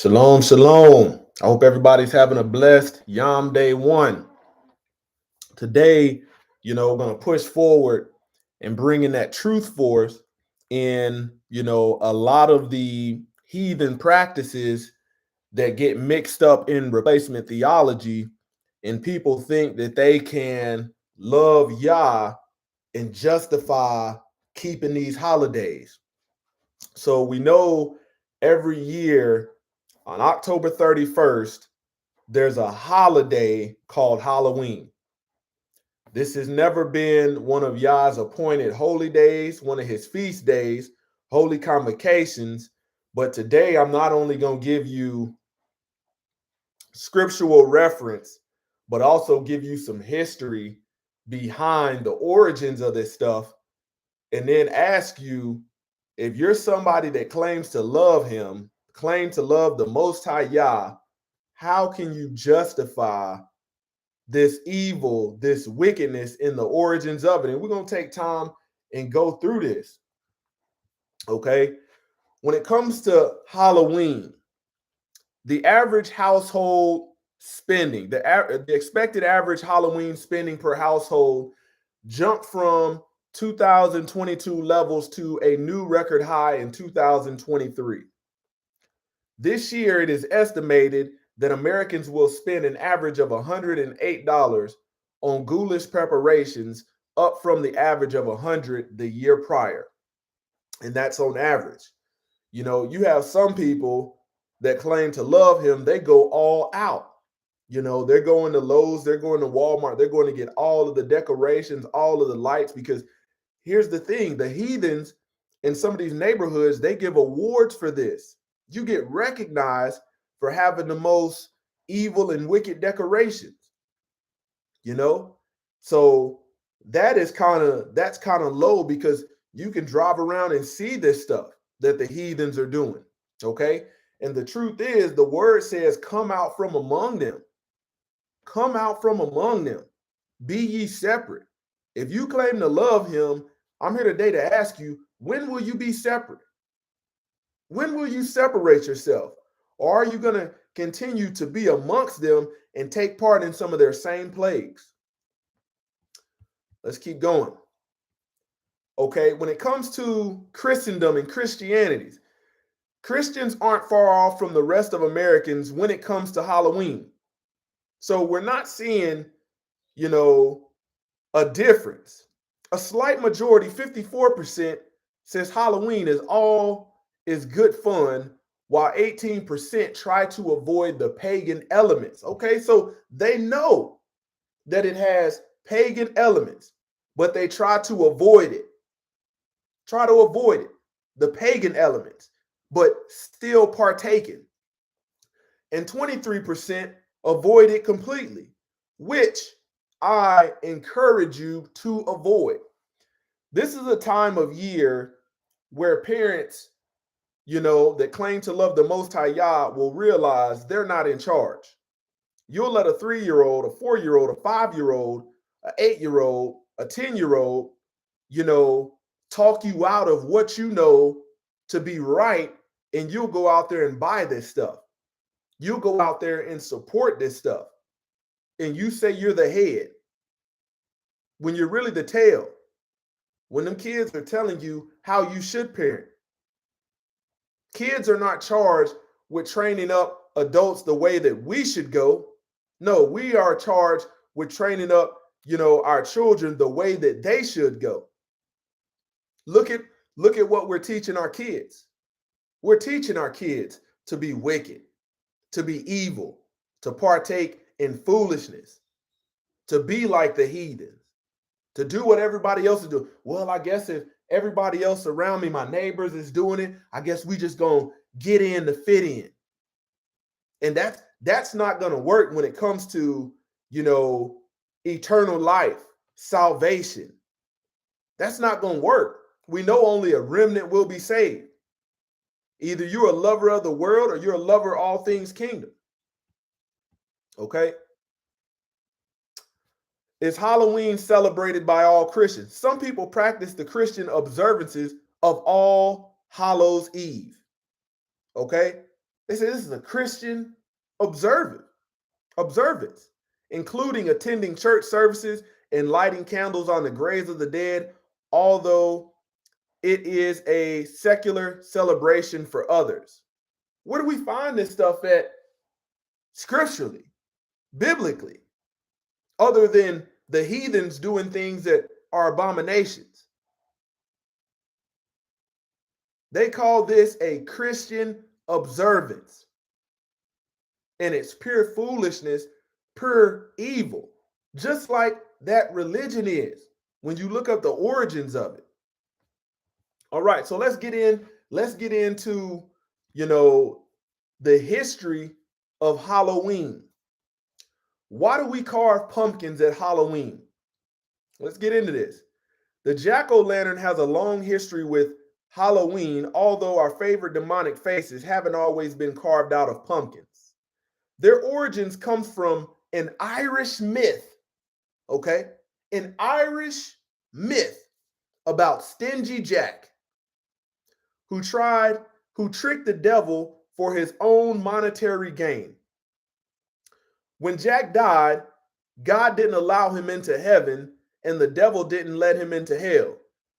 Shalom, shalom. I hope everybody's having a blessed Yom Day 1. Today, we're going to push forward and bring in that truth force in, a lot of the heathen practices that get mixed up in replacement theology, and people think that they can love Yah and justify keeping these holidays. So we know every year on October 31st, there's a holiday called Halloween. This has never been one of Yah's appointed holy days, one of his feast days, holy convocations. But today, I'm not only going to give you scriptural reference, but also give you some history behind the origins of this stuff, and then ask you, if you're somebody that claims to love him, claim to love the Most High Yah, how can you justify this evil, this wickedness in the origins of it? And we're going to take time and go through this. Okay. When it comes to Halloween, the average household spending, the expected average Halloween spending per household jumped from 2022 levels to a new record high in 2023. This year, it is estimated that Americans will spend an average of $108 on ghoulish preparations, up from the average of $100 the year prior. And that's on average. You have some people that claim to love him, they go all out. They're going to Lowe's, they're going to Walmart, they're going to get all of the decorations, all of the lights, because here's the thing, the heathens in some of these neighborhoods, they give awards for this. You get recognized for having the most evil and wicked decorations, So that's kind of low, because you can drive around and see this stuff that the heathens are doing. Okay. And the truth is, the word says, come out from among them. Come out from among them. Be ye separate. If you claim to love him, I'm here today to ask you, when will you be separate? When will you separate yourself? Or are you going to continue to be amongst them and take part in some of their same plagues? Let's keep going. Okay, when it comes to Christendom and Christianity, Christians aren't far off from the rest of Americans when it comes to Halloween. So we're not seeing, a difference. A slight majority, 54%, says Halloween is good fun, while 18% try to avoid the pagan elements. Okay, so they know that it has pagan elements, but they try to avoid it. Try to avoid it, the pagan elements, but still partaking. And 23% avoid it completely, which I encourage you to avoid. This is a time of year where parents, that claim to love the Most High Yah will realize they're not in charge. You'll let a 3-year-old, a 4-year-old, a 5-year-old, an 8-year-old, a 10-year-old, talk you out of what you know to be right, and you'll go out there and buy this stuff. You'll go out there and support this stuff. And you say you're the head when you're really the tail. When them kids are telling you how you should parent. Kids are not charged with training up adults the way that we should go. No, we are charged with training up, our children the way that they should go. Look at what we're teaching our kids. We're teaching our kids to be wicked, to be evil, to partake in foolishness, to be like the heathens, to do what everybody else is doing. Well, I guess if everybody else around me, my neighbors, is doing it, I guess we just gonna get in to fit in. And that's not gonna work when it comes to, eternal life, salvation. That's not gonna work. We know only a remnant will be saved. Either you're a lover of the world or you're a lover of all things kingdom. Okay? Is Halloween celebrated by all Christians? Some people practice the Christian observances of All Hallows Eve. Okay? They say this is a Christian observance, including attending church services and lighting candles on the graves of the dead, although it is a secular celebration for others. Where do we find this stuff at scripturally, biblically, other than the heathens doing things that are abominations? They call this a Christian observance. And it's pure foolishness, pure evil, just like that religion is when you look up the origins of it. All right, so let's get into, the history of Halloween. Why do we carve pumpkins at Halloween? Let's get into this. The jack-o'-lantern has a long history with Halloween, although our favorite demonic faces haven't always been carved out of pumpkins. Their origins come from an Irish myth, okay? An Irish myth about Stingy Jack, who tricked the devil for his own monetary gain. When Jack died, God didn't allow him into heaven, and the devil didn't let him into hell.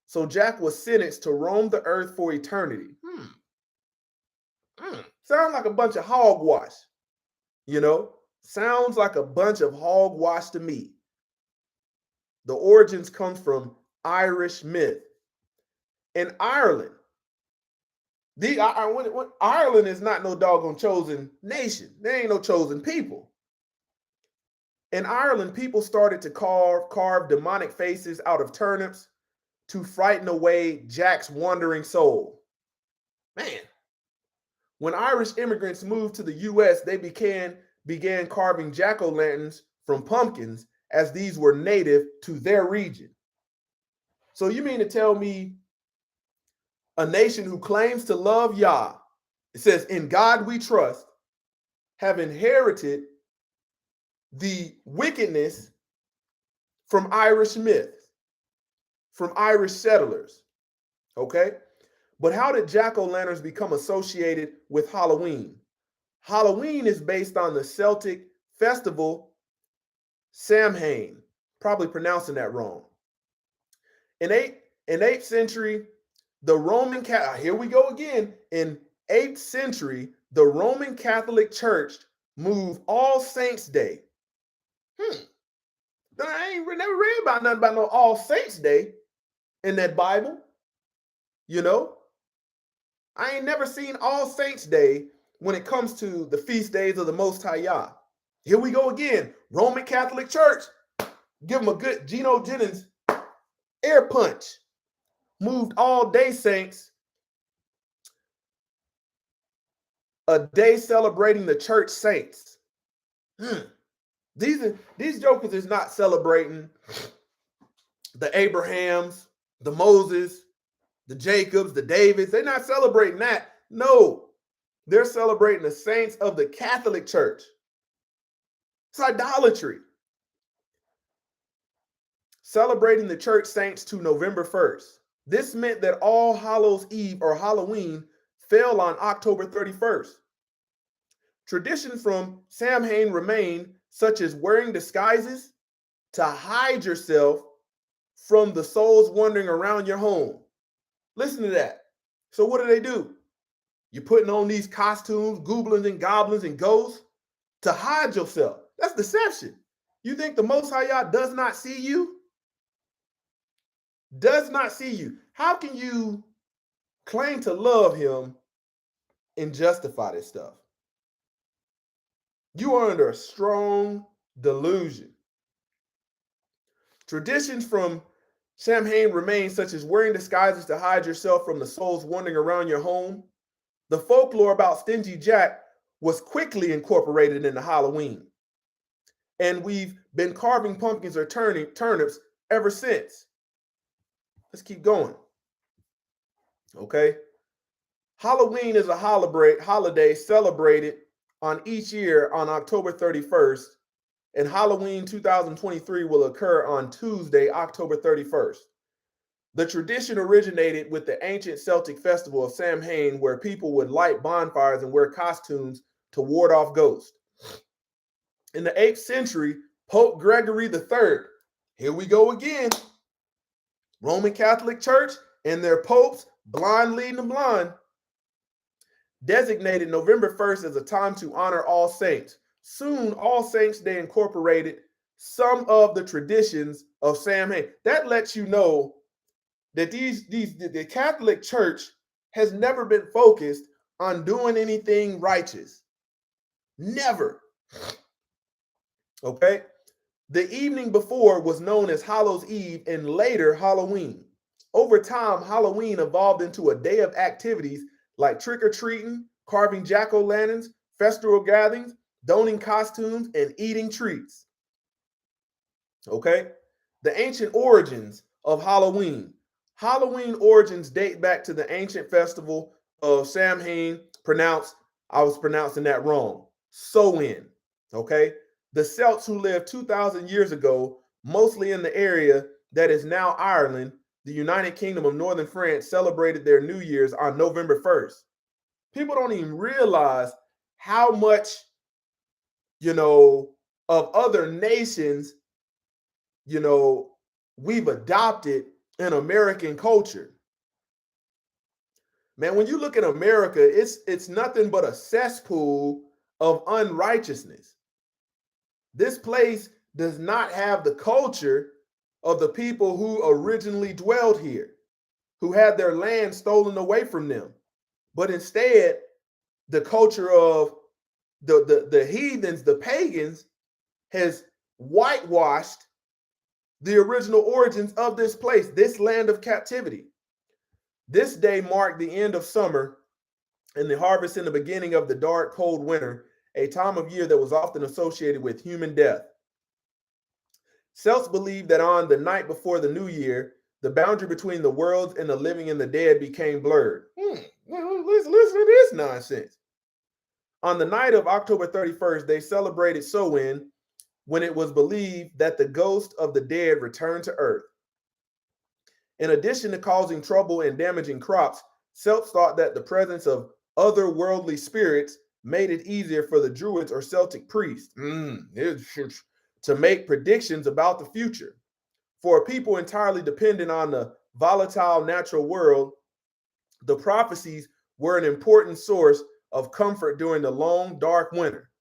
So Jack was sentenced to roam the earth for eternity. Sounds like a bunch of hogwash. Sounds like a bunch of hogwash to me. The origins come from Irish myth. In Ireland, Ireland is not no doggone chosen nation. There ain't no chosen people. In Ireland, people started to carve demonic faces out of turnips to frighten away Jack's wandering soul. Man, when Irish immigrants moved to the U.S., they began carving jack-o'-lanterns from pumpkins, as these were native to their region. So you mean to tell me a nation who claims to love YAH, it says, in God we trust, have inherited the wickedness from Irish myths, from Irish settlers, okay? But how did jack-o'-lanterns become associated with Halloween? Halloween is based on the Celtic festival Samhain, probably pronouncing that wrong. In 8th century, the Roman Catholic, here we go again. In 8th century, the Roman Catholic Church moved All Saints Day. I ain't never read about nothing about no All Saints Day in that Bible. I ain't never seen All Saints Day when it comes to the feast days of the Most High Yah. Here we go again. Roman Catholic Church. Give them a good Geno Jennings air punch. Moved All Day Saints, a day celebrating the church saints. These jokers is not celebrating the Abrahams, the Moses, the Jacobs, the Davids. They're not celebrating that. No, they're celebrating the saints of the Catholic Church. It's idolatry. Celebrating the church saints to November 1st. This meant that All Hallows Eve or Halloween fell on October 31st. Tradition from Samhain remained, such as wearing disguises to hide yourself from the souls wandering around your home. Listen to that. So what do? You're putting on these costumes, goblins and goblins and ghosts to hide yourself. That's deception. You think the Most High Yah does not see you? Does not see you. How can you claim to love him and justify this stuff? You are under a strong delusion. Traditions from Samhain remain, such as wearing disguises to hide yourself from the souls wandering around your home. The folklore about Stingy Jack was quickly incorporated into Halloween. And we've been carving pumpkins or turnips ever since. Let's keep going. Okay. Halloween is a holiday celebrated on each year on October 31st, and Halloween 2023 will occur on Tuesday, October 31st. The tradition originated with the ancient Celtic festival of Samhain, where people would light bonfires and wear costumes to ward off ghosts. In the 8th century, Pope Gregory III, here we go again, Roman Catholic Church and their popes, blind leading the blind, designated November 1st as a time to honor All Saints. Soon, All Saints Day incorporated some of the traditions of Samhain. That lets you know that the Catholic Church has never been focused on doing anything righteous. Never. Okay? The evening before was known as Hallows Eve and later Halloween. Over time, Halloween evolved into a day of activities like trick-or-treating, carving jack-o'-lanterns, festival gatherings, donning costumes, and eating treats. Okay? The ancient origins of Halloween. Halloween origins date back to the ancient festival of Samhain, I was pronouncing that wrong, Samhain. Okay? The Celts who lived 2,000 years ago, mostly in the area that is now Ireland, the United Kingdom of Northern France, celebrated their New Year's on November 1st. People don't even realize how much, of other nations, we've adopted in American culture. Man, when you look at America, it's nothing but a cesspool of unrighteousness. This place does not have the culture of the people who originally dwelled here, who had their land stolen away from them. But instead, the culture of the heathens, the pagans, has whitewashed the original origins of this place, this land of captivity. This day marked the end of summer and the harvest and the beginning of the dark, cold winter, a time of year that was often associated with human death. Celts believed that on the night before the new year, the boundary between the worlds and the living and the dead became blurred. Listen to this nonsense. On the night of October 31st, they celebrated Samhain, when it was believed that the ghost of the dead returned to earth. In addition to causing trouble and damaging crops, Celts thought that the presence of otherworldly spirits made it easier for the Druids or Celtic priests to make predictions about the future. For a people entirely dependent on the volatile natural world, the prophecies were an important source of comfort during the long, dark winter.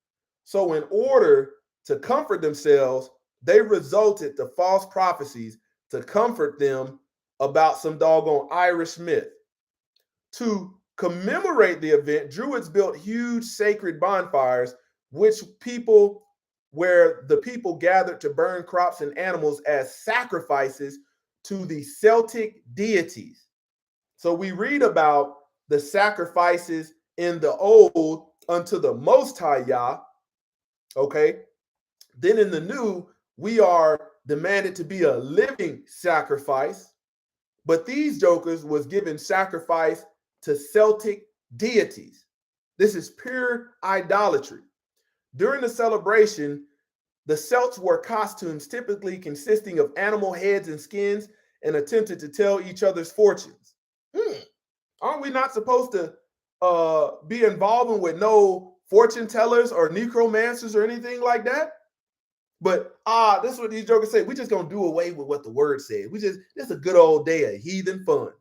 So in order to comfort themselves, they resorted to false prophecies to comfort them about some doggone Irish myth. To commemorate the event, Druids built huge sacred bonfires, where the people gathered to burn crops and animals as sacrifices to the Celtic deities. So we read about the sacrifices in the old unto the Most High YAH, okay? Then in the new, we are demanded to be a living sacrifice, but these jokers was given sacrifice to Celtic deities. This is pure idolatry. During the celebration, the Celts wore costumes typically consisting of animal heads and skins and attempted to tell each other's fortunes. Aren't we not supposed to be involved with no fortune tellers or necromancers or anything like that? But this is what these jokers say. We just gonna do away with what the word said. It's a good old day of heathen fun.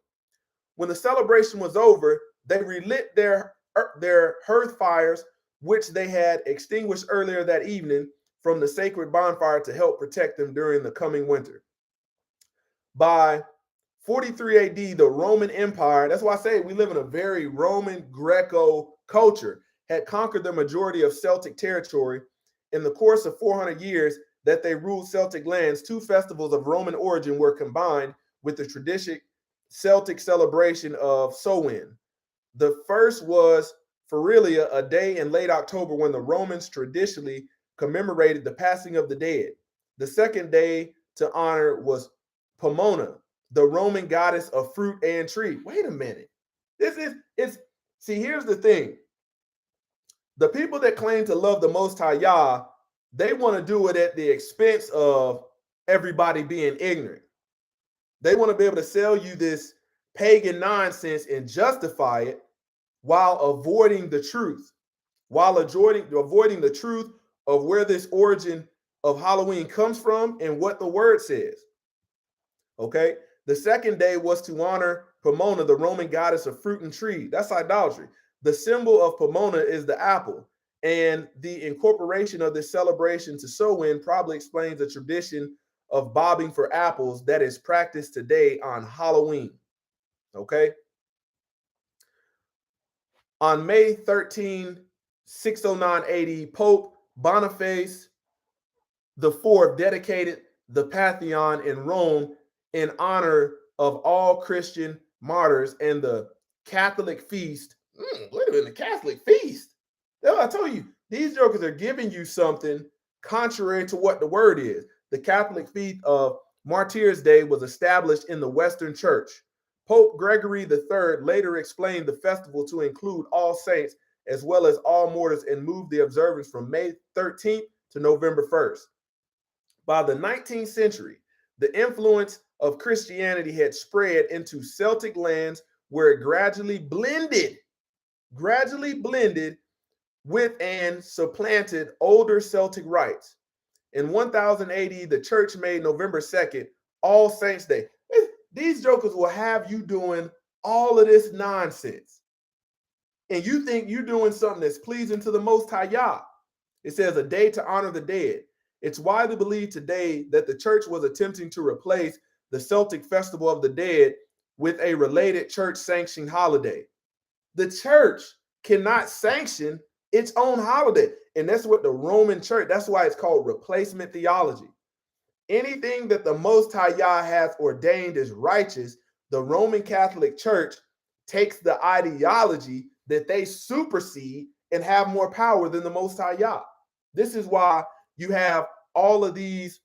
When the celebration was over, they relit their hearth fires, which they had extinguished earlier that evening from the sacred bonfire to help protect them during the coming winter. By 43 AD, the Roman Empire, that's why I say we live in a very Roman Greco culture, had conquered the majority of Celtic territory. In the course of 400 years that they ruled Celtic lands, two festivals of Roman origin were combined with the traditional Celtic celebration of Samhain. The first was Ferilia, a day in late October when the Romans traditionally commemorated the passing of the dead. The second day to honor was Pomona, the Roman goddess of fruit and tree. Wait a minute. See, here's the thing. The people that claim to love the Most High YAH, they want to do it at the expense of everybody being ignorant. They want to be able to sell you this pagan nonsense and justify it while avoiding the truth, while avoiding the truth of where this origin of Halloween comes from and what the word says. Okay. The second day was to honor Pomona, the Roman goddess of fruit and tree. That's idolatry. The symbol of Pomona is the apple. And the incorporation of this celebration to Samhain probably explains the tradition of bobbing for apples that is practiced today on Halloween. Okay. On May 13, 609 AD, Pope Boniface IV dedicated the Pantheon in Rome in honor of all Christian martyrs and the Catholic feast. Wait a minute, the Catholic feast? I told you, these jokers are giving you something contrary to what the word is. The Catholic feast of Martyrs' Day was established in the Western Church. Pope Gregory III later explained the festival to include all saints as well as all martyrs and moved the observance from May 13th to November 1st. By the 19th century, the influence of Christianity had spread into Celtic lands where it gradually blended with and supplanted older Celtic rites. In 1000 AD, the church made November 2nd All Saints' Day. These jokers will have you doing all of this nonsense. And you think you're doing something that's pleasing to the Most High Yah. It says a day to honor the dead. It's widely believed today that the church was attempting to replace the Celtic Festival of the Dead with a related church-sanctioned holiday. The church cannot sanction its own holiday. And that's what the Roman church, that's why it's called replacement theology. Anything that the Most High Yah has ordained as righteous, the Roman Catholic Church takes the ideology that they supersede and have more power than the Most High Yah. This is why you have all of this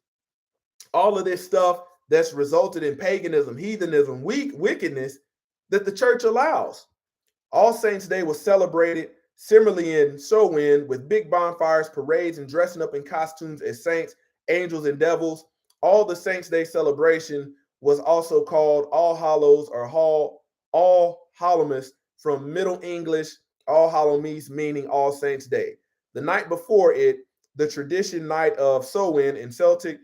stuff that's resulted in paganism, heathenism, wickedness that the church allows. All Saints' Day was celebrated similarly in Samhain with big bonfires, parades, and dressing up in costumes as saints, angels, and devils. All the Saints' Day celebration was also called All Hallows or All Hallowmas from Middle English All Hallowmees, meaning All Saints' Day. The night before it, the tradition night of Samhain in Celtic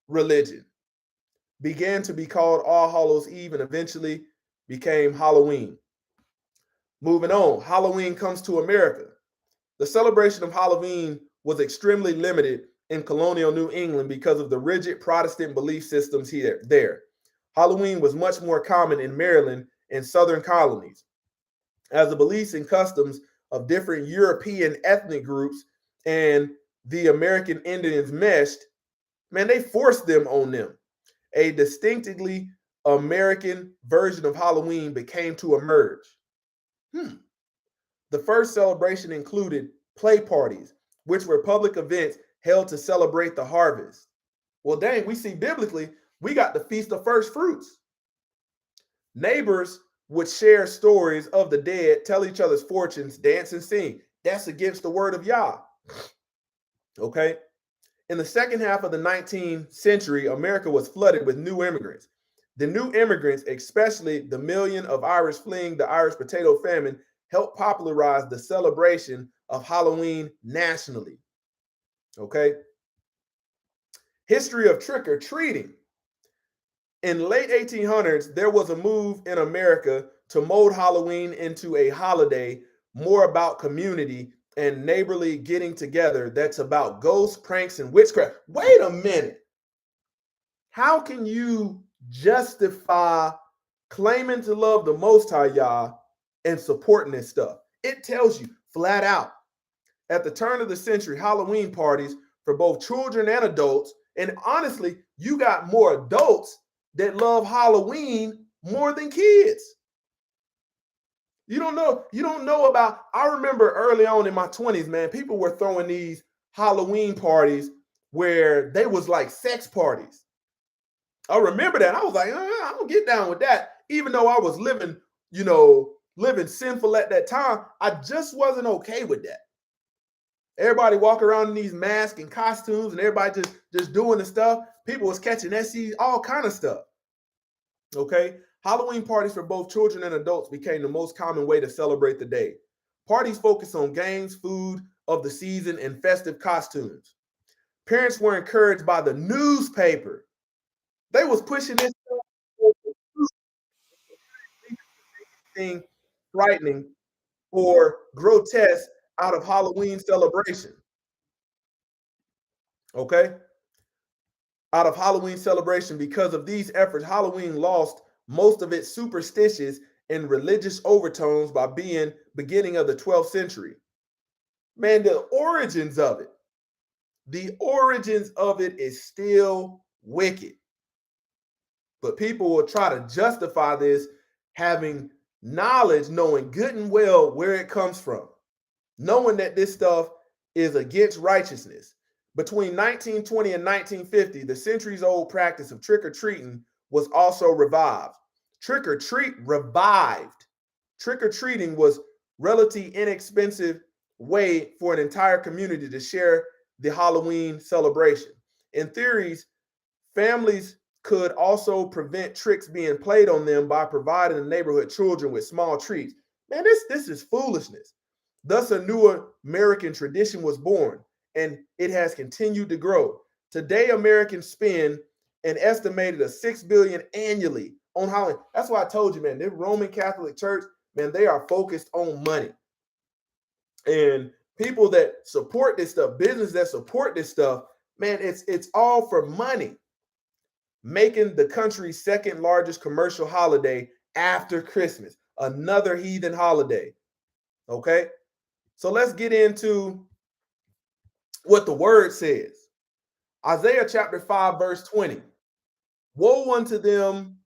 religion began to be called All Hallows Eve and eventually became Halloween. Moving on, Halloween comes to America. The celebration of Halloween was extremely limited in colonial New England because of the rigid Protestant belief systems there. Halloween was much more common in Maryland and southern colonies. As the beliefs and customs of different European ethnic groups and the American Indians meshed, man, they forced them on them. A distinctively American version of Halloween became to emerge. The first celebration included play parties, which were public events held to celebrate the harvest. Well, dang, we see biblically, we got the Feast of First Fruits. Neighbors would share stories of the dead, tell each other's fortunes, dance and sing. That's against the word of Yah. Okay. In the second half of the 19th century, America was flooded with new immigrants. The new immigrants, especially the million of Irish fleeing the Irish potato famine, helped popularize the celebration of Halloween nationally. Okay. History of trick-or-treating. In late 1800s, there was a move in America to mold Halloween into a holiday more about community and neighborly getting together that's about ghosts, pranks, and witchcraft. Wait a minute. How can you justify claiming to love the Most High Yah and supporting this stuff? It tells you flat out. At the turn of the century, Halloween parties for both children and adults, and honestly, you got more adults that love Halloween more than kids. You don't know about, I remember early on in my 20s, man, people were throwing these Halloween parties where they was like sex parties. I remember that. I was like, I don't get down with that. Even though I was living sinful at that time, I just wasn't okay with that. Everybody walk around in these masks and costumes, and everybody just doing the stuff. People was catching STDs, all kind of stuff. Okay, Halloween parties for both children and adults became the most common way to celebrate the day. Parties focused on games, food of the season, and festive costumes. Parents were encouraged by the newspaper. They was pushing this thing frightening or grotesque out of Halloween celebration. Okay? Out of Halloween celebration, because of these efforts, Halloween lost most of its superstitious and religious overtones by being beginning of the 12th century. Man, the origins of it is still wicked. But people will try to justify this having knowledge, knowing good and well where it comes from, knowing that this stuff is against righteousness. Between 1920 and 1950, the centuries-old practice of trick-or-treating was also revived. Trick-or-treating was relatively inexpensive way for an entire community to share the Halloween celebration. In theories, families could also prevent tricks being played on them by providing the neighborhood children with small treats. Man, this is foolishness. Thus, a new American tradition was born, and it has continued to grow. Today, Americans spend an estimated of $6 billion annually on Halloween. That's why I told you, man, the Roman Catholic Church, man, they are focused on money. And people that support this stuff, businesses that support this stuff, man, it's all for money. Making the country's second largest commercial holiday after Christmas, another heathen holiday. Okay, so let's get into what the word says. Isaiah chapter 5, verse 20. Woe unto them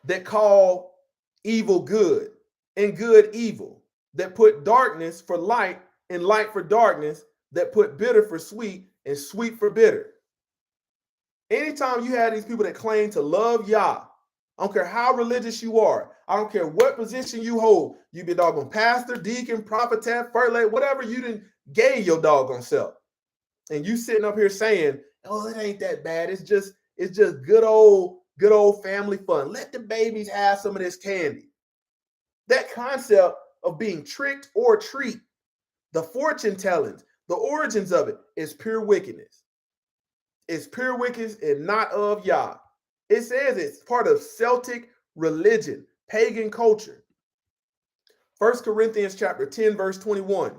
that call evil good and good evil, that put darkness for light and light for darkness, that put bitter for sweet and sweet for bitter. Anytime you have these people that claim to love YAH, I don't care how religious you are, I don't care what position you hold, you be a doggone pastor, deacon, prophetess, first lady, whatever you done gave your doggone self. And you sitting up here saying, oh, it ain't that bad. It's just good old family fun. Let the babies have some of this candy. That concept of being tricked or treat, the fortune tellings, the origins of it is pure wickedness. It's pure wickedness and not of YAH. It says it's part of Celtic religion, pagan culture. 1 Corinthians chapter 10, verse 21.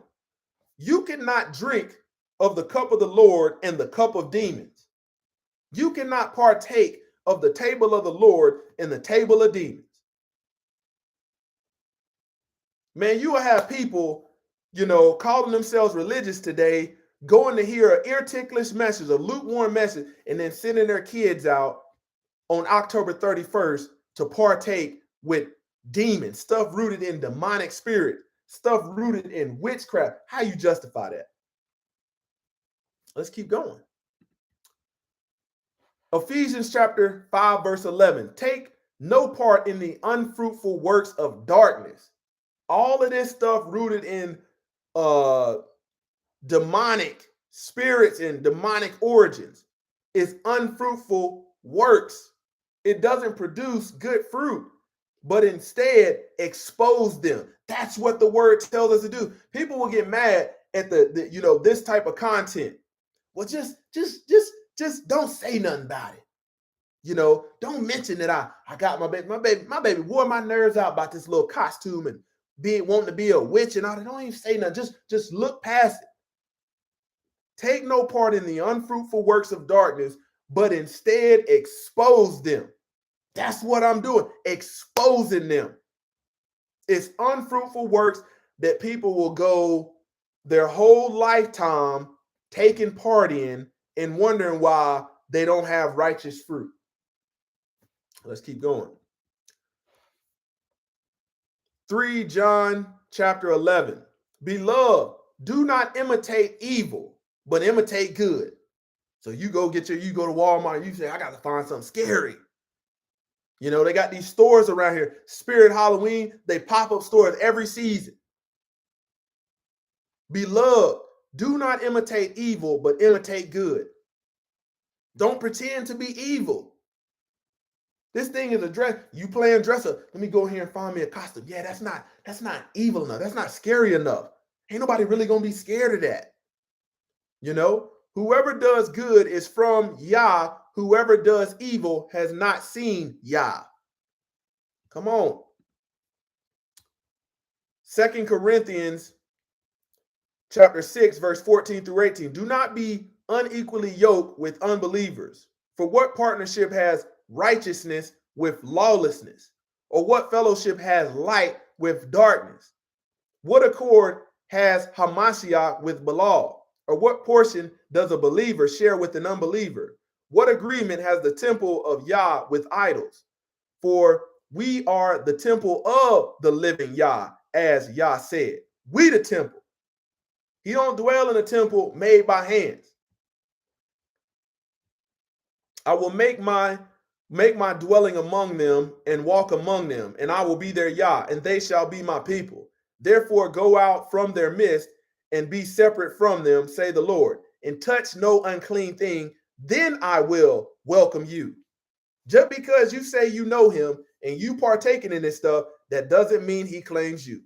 You cannot drink of the cup of the Lord and the cup of demons. You cannot partake of the table of the Lord and the table of demons. Man, you will have people, calling themselves religious today, going to hear an ear-ticklish message, a lukewarm message, and then sending their kids out on October 31st to partake with demons, stuff rooted in demonic spirit, stuff rooted in witchcraft. How you justify that? Let's keep going. Ephesians chapter 5, verse 11. Take no part in the unfruitful works of darkness. All of this stuff rooted in demonic spirits and demonic origins is unfruitful works. It doesn't produce good fruit, but instead expose them. That's what the word tells us to do. People will get mad at the this type of content. Well, just don't say nothing about it. Don't mention that I got my baby wore my nerves out about this little costume and wanting to be a witch and all that. Don't even say nothing. Just look past it. Take no part in the unfruitful works of darkness, but instead expose them. That's what I'm doing, exposing them. It's unfruitful works that people will go their whole lifetime taking part in and wondering why they don't have righteous fruit. Let's keep going. 3 John chapter 11. Beloved, do not imitate evil, but imitate good. So you go to Walmart and you say, I got to find something scary. They got these stores around here, Spirit Halloween, they pop up stores every season. Beloved, Do not imitate evil, but imitate good. Don't pretend to be evil. This thing is a dress. You playing dress up. Let me go here and find me a costume. Yeah, that's not evil enough. That's not scary enough. Ain't nobody really gonna be scared of that. You know, whoever does good is from YAH. Whoever does evil has not seen YAH. Come on. 2 Corinthians chapter 6, verse 14 through 18. Do not be unequally yoked with unbelievers. For what partnership has righteousness with lawlessness? Or what fellowship has light with darkness? What accord has Hamashiach with Belial? Or what portion does a believer share with an unbeliever? What agreement has the temple of YAH with idols? For we are the temple of the living YAH, as YAH said. We the temple. He don't dwell in a temple made by hands. I will make my dwelling among them and walk among them, and I will be their YAH, and they shall be my people. Therefore go out from their midst and be separate from them, say the Lord, and touch no unclean thing, then I will welcome you. Just because you say you know him and you partaking in this stuff, that doesn't mean he claims you.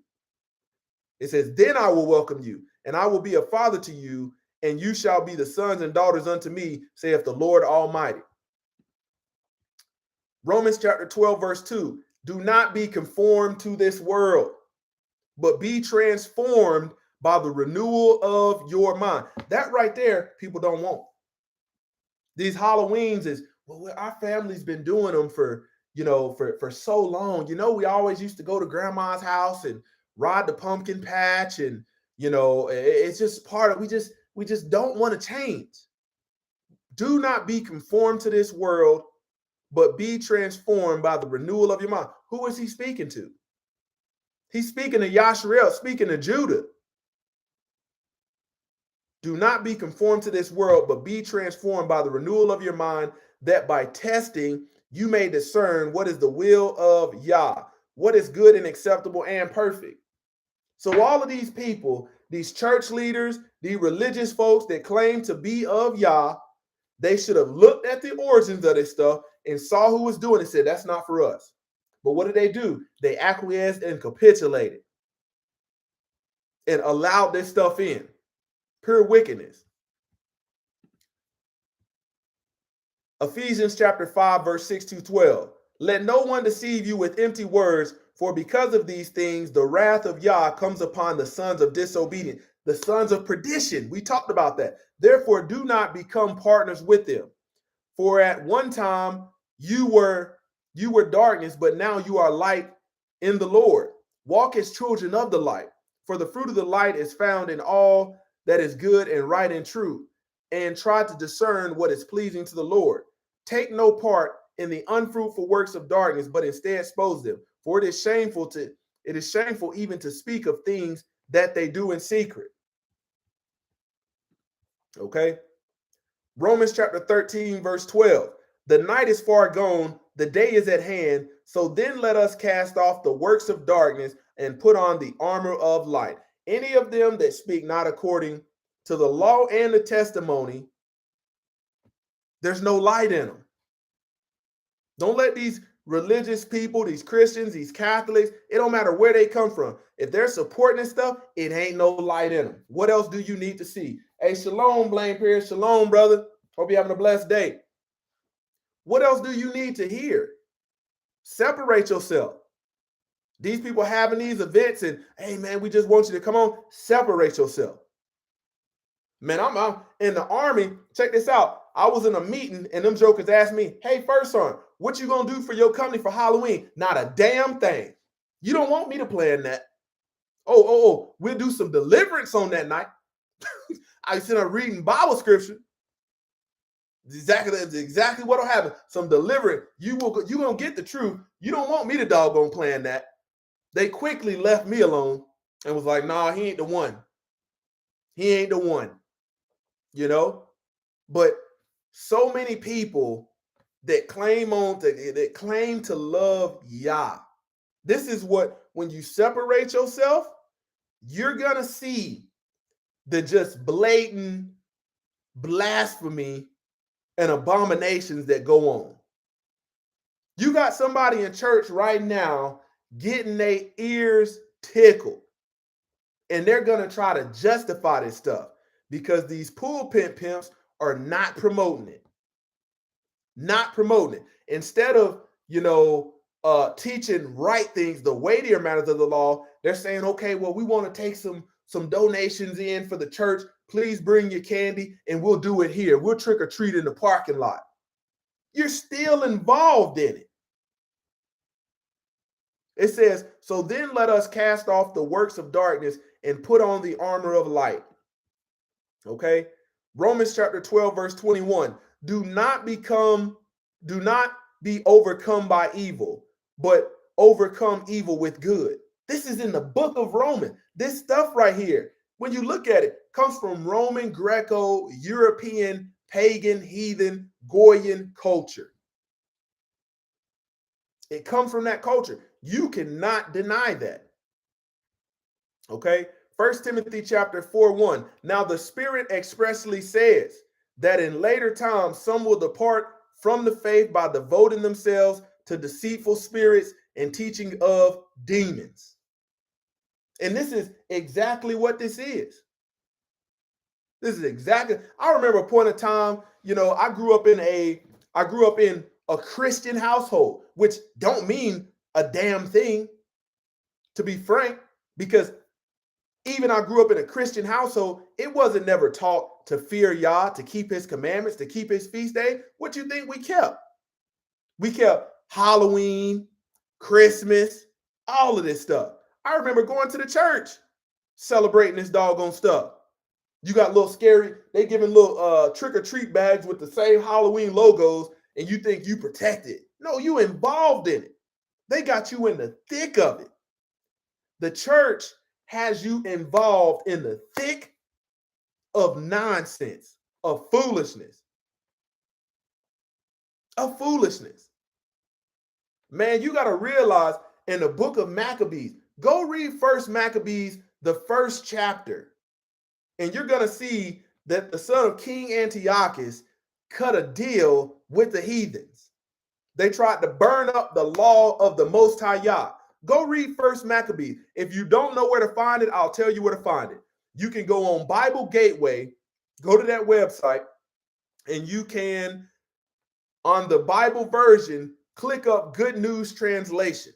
It says, then I will welcome you, and I will be a father to you, and you shall be the sons and daughters unto me, saith the Lord Almighty. Romans chapter 12, verse 2. Do not be conformed to this world, but be transformed by the renewal of your mind. That right there, people don't want. These Halloweens is, well, our family's been doing them for so long. We always used to go to grandma's house and ride the pumpkin patch, and it's just part of, we just don't want to change. Do not be conformed to this world, but be transformed by the renewal of your mind. Who is he speaking to? He's speaking to Yasharel, speaking to Judah. Do not be conformed to this world, but be transformed by the renewal of your mind, that by testing you may discern what is the will of YAH, what is good and acceptable and perfect. So all of these people, these church leaders, these religious folks that claim to be of YAH, they should have looked at the origins of this stuff and saw who was doing it and said, that's not for us. But what did they do? They acquiesced and capitulated and allowed this stuff in. Pure wickedness. Ephesians chapter 5, verse 6 to 12. Let no one deceive you with empty words, for because of these things, the wrath of YAH comes upon the sons of disobedience, the sons of perdition. We talked about that. Therefore, do not become partners with them. For at one time you were darkness, but now you are light in the Lord. Walk as children of the light, for the fruit of the light is found in all that is good and right and true, and try to discern what is pleasing to the Lord. Take no part in the unfruitful works of darkness, but instead expose them. For it is shameful even to speak of things that they do in secret. Okay. Romans chapter 13, verse 12. The night is far gone, the day is at hand. So then let us cast off the works of darkness and put on the armor of light. Any of them that speak not according to the law and the testimony, there's no light in them. Don't let these religious people, these Christians, these Catholics, it don't matter where they come from. If they're supporting this stuff, it ain't no light in them. What else do you need to see? Hey, shalom, Blaine Pierce. Shalom, brother. Hope you're having a blessed day. What else do you need to hear? Separate yourself. These people having these events and, hey, man, we just want you to come on. Separate yourself. Man, I'm in the army. Check this out. I was in a meeting and them jokers asked me, hey, First Son, what you going to do for your company for Halloween? Not a damn thing. You don't want me to plan that. Oh, we'll do some deliverance on that night. I sit there reading Bible scripture. Exactly what'll happen. Some deliverance. You're going to get the truth. You don't want me to doggone plan that. They quickly left me alone and was like, nah, he ain't the one. He ain't the one. But so many people that claim to love YAH. This is what, when you separate yourself, you're going to see the just blatant blasphemy and abominations that go on. You got somebody in church right now getting their ears tickled, and they're going to try to justify this stuff because these pulpit pimps are not promoting it. Not promoting it. Instead of, teaching right things, the weightier matters of the law, they're saying, okay, well, we want to take some donations in for the church. Please bring your candy and we'll do it here. We'll trick or treat in the parking lot. You're still involved in it. It says, so then let us cast off the works of darkness and put on the armor of light. Okay. Romans chapter 12, verse 21. Do not be overcome by evil, but overcome evil with good. This is in the book of Romans. This stuff right here, when you look at it, comes from Roman, Greco, European, pagan, heathen, Goyan culture. It comes from that culture. You cannot deny that. Okay. 1 Timothy chapter 4:1. Now the Spirit expressly says that in later times some will depart from the faith by devoting themselves to deceitful spirits and teaching of demons. And this is exactly what this is. This is exactly. I remember a point of time, I grew up in a Christian household, which don't mean a damn thing, to be frank, because even I grew up in a Christian household, it wasn't never taught to fear YAH, to keep his commandments, to keep his feast day. What you think we kept? We kept Halloween, Christmas, all of this stuff. I remember going to the church, celebrating this doggone stuff. You got little scary, they giving little trick-or-treat bags with the same Halloween logos, and you think you protected. No, you involved in it. They got you in the thick of it. The church has you involved in the thick of nonsense, of foolishness. Of foolishness. Man, you got to realize in the book of Maccabees, go read First Maccabees, the first chapter, and you're going to see that the son of King Antiochus cut a deal with the heathens. They tried to burn up the law of the Most High Yah. Go read First Maccabees. If you don't know where to find it, I'll tell you where to find it. You can go on Bible Gateway, go to that website, and you can, on the Bible version, click up Good News Translation.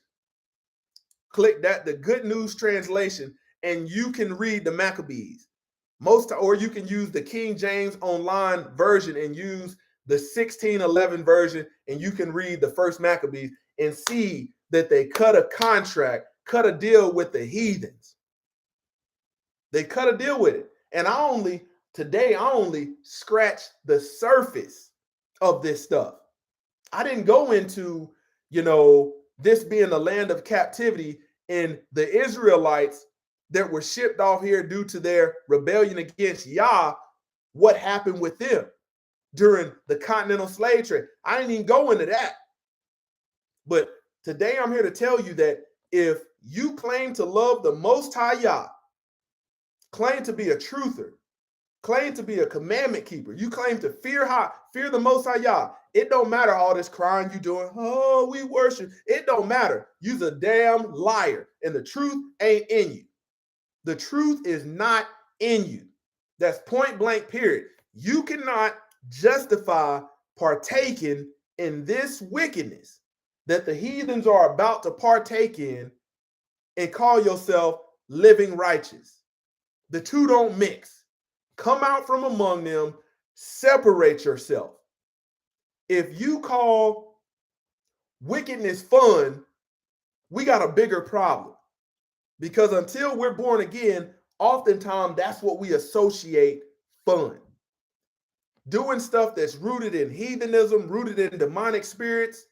Click that, the Good News Translation, and you can read the Maccabees. Or you can use the King James Online version and use the 1611 version, and you can read the First Maccabees and see that they cut a contract, cut a deal with the heathens. They cut a deal with it. And today I only scratched the surface of this stuff. I didn't go into, this being the land of captivity and the Israelites that were shipped off here due to their rebellion against YAH, what happened with them during the continental slave trade. I didn't even go into that. But today I'm here to tell you that if you claim to love the Most High Yah, claim to be a truther, claim to be a commandment keeper, you claim to fear the Most High Yah, it don't matter all this crying you doing, oh, we worship. It don't matter. You's a damn liar, and the truth ain't in you. The truth is not in you. That's point blank, period. You cannot justify partaking in this wickedness that the heathens are about to partake in and call yourself living righteous. The two don't mix. Come out from among them, separate yourself. If you call wickedness fun, we got a bigger problem. Because until we're born again, oftentimes that's what we associate fun. Doing stuff that's rooted in heathenism, rooted in demonic spirits.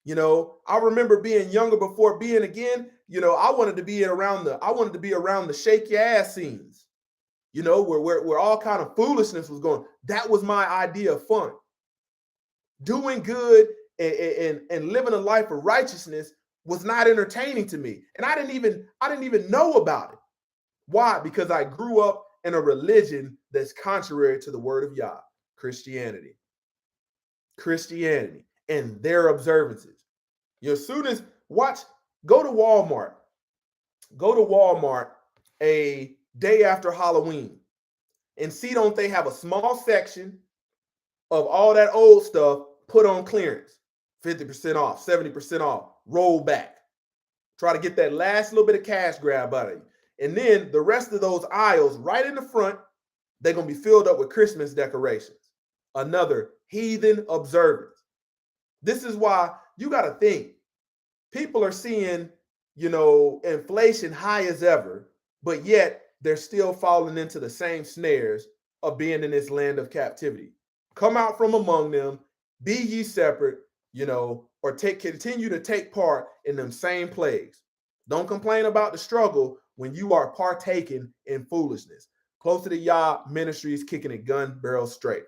I remember being younger before being again, I wanted to be around the shake your ass scenes, where all kind of foolishness was going. That was my idea of fun. Doing good and living a life of righteousness was not entertaining to me. And I didn't even know about it. Why? Because I grew up in a religion that's contrary to the word of YAH, Christianity. Christianity and their observances. As soon as go to Walmart a day after Halloween and see, don't they have a small section of all that old stuff put on clearance? 50% off, 70% off, roll back. Try to get that last little bit of cash grab out of you. And then the rest of those aisles right in the front, they're going to be filled up with Christmas decorations. Another heathen observance. This is why you got to think. People are seeing, inflation high as ever, but yet they're still falling into the same snares of being in this land of captivity. Come out from among them, be ye separate, or continue to take part in them same plagues. Don't complain about the struggle when you are partaking in foolishness. Close to the YAH Ministries, kicking it gun barrel straight.